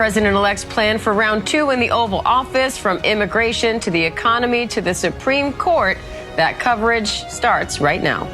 President-elect's plan for round two in the Oval Office, from immigration to the economy to the Supreme Court. That coverage starts right now.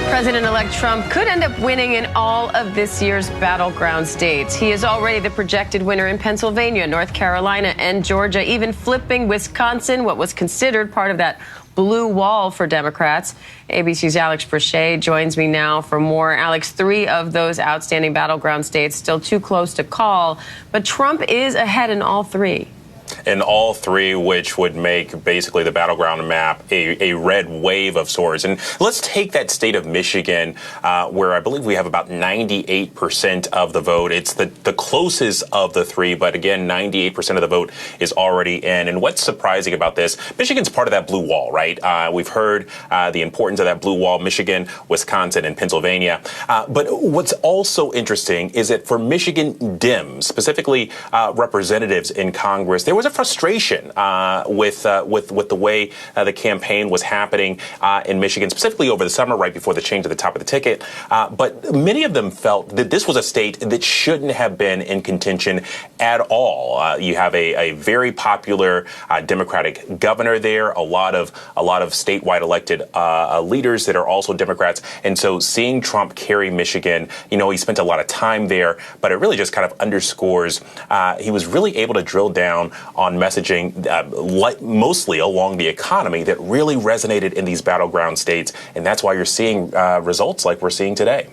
President-elect Trump could end up winning in all of this year's battleground states. He is already the projected winner in Pennsylvania, North Carolina, and Georgia, even flipping Wisconsin, what was considered part of that blue wall for Democrats. ABC's Alex Brachet joins me now for more. Alex, 3 of those outstanding battleground states still too close to call, but Trump is ahead in all 3. In all 3, which would make basically the battleground map a red wave of sorts. And let's take that state of Michigan, where I believe we have about 98% of the vote. It's the closest of the 3, but again, 98% of the vote is already in. And what's surprising about this, Michigan's part of that blue wall, right? We've heard the importance of that blue wall, Michigan, Wisconsin, and Pennsylvania. But what's also interesting is that for Michigan Dems, specifically representatives in Congress, there was a frustration with the way the campaign was happening in Michigan, specifically over the summer, right before the change at the top of the ticket. But many of them felt that this was a state that shouldn't have been in contention at all. You have a very popular Democratic governor there, a lot of statewide elected leaders that are also Democrats, and so seeing Trump carry Michigan, he spent a lot of time there, but it really just kind of underscores he was really able to drill down on messaging, mostly along the economy, that really resonated in these battleground states. And that's why you're seeing results like we're seeing today.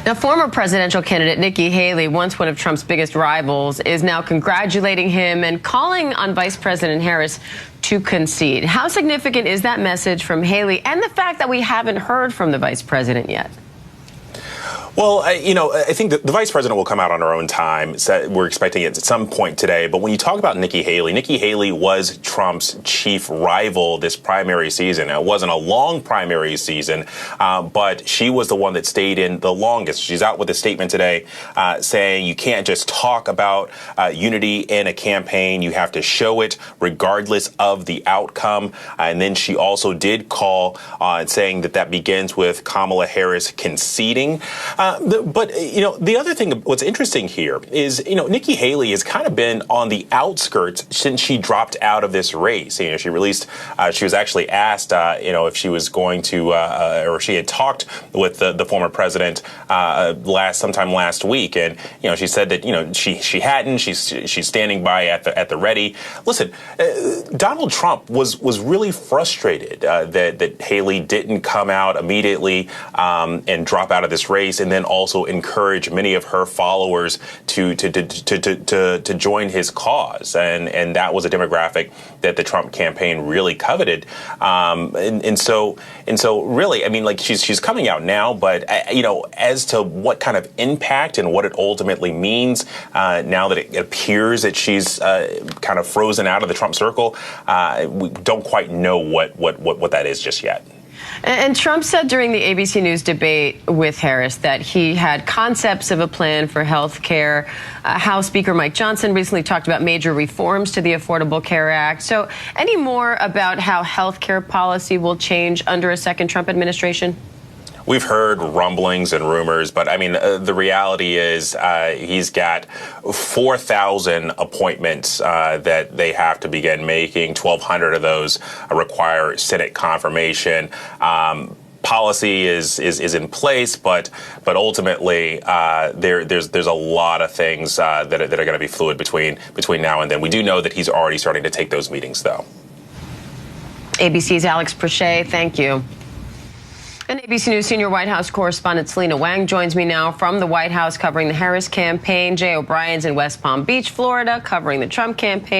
Now, former presidential candidate Nikki Haley, once one of Trump's biggest rivals, is now congratulating him and calling on Vice President Harris to concede. How significant is that message from Haley, and the fact that we haven't heard from the vice president yet? Well, I think the vice president will come out on her own time. We're expecting it at some point today. But when you talk about Nikki Haley was Trump's chief rival this primary season. Now, it wasn't a long primary season, but she was the one that stayed in the longest. She's out with a statement today saying you can't just talk about unity in a campaign. You have to show it regardless of the outcome. And then she also did call saying that begins with Kamala Harris conceding. But the other thing, what's interesting here is, Nikki Haley has kind of been on the outskirts since she dropped out of this race. She was actually asked, if she was going to, or she had talked with the former president sometime last week. And, she said that, she hadn't. She's standing by at the ready. Listen, Donald Trump was really frustrated that Haley didn't come out immediately and drop out of this race, and then also encourage many of her followers to join his cause, and that was a demographic that the Trump campaign really coveted, and so really, I mean, she's coming out now, but as to what kind of impact and what it ultimately means now that it appears that she's kind of frozen out of the Trump circle, we don't quite know what that is just yet. And Trump said during the ABC News debate with Harris that he had concepts of a plan for health care. House Speaker Mike Johnson recently talked about major reforms to the Affordable Care Act. So any more about how health care policy will change under a second Trump administration? We've heard rumblings and rumors, but I mean, the reality is he's got 4,000 appointments that they have to begin making. 1,200 of those require Senate confirmation. Policy is in place, but ultimately there's a lot of things that are going to be fluid between now and then. We do know that he's already starting to take those meetings, though. ABC's Alex Brachet, thank you. And ABC News senior White House correspondent Selena Wang joins me now from the White House covering the Harris campaign. Jay O'Brien's in West Palm Beach, Florida, covering the Trump campaign.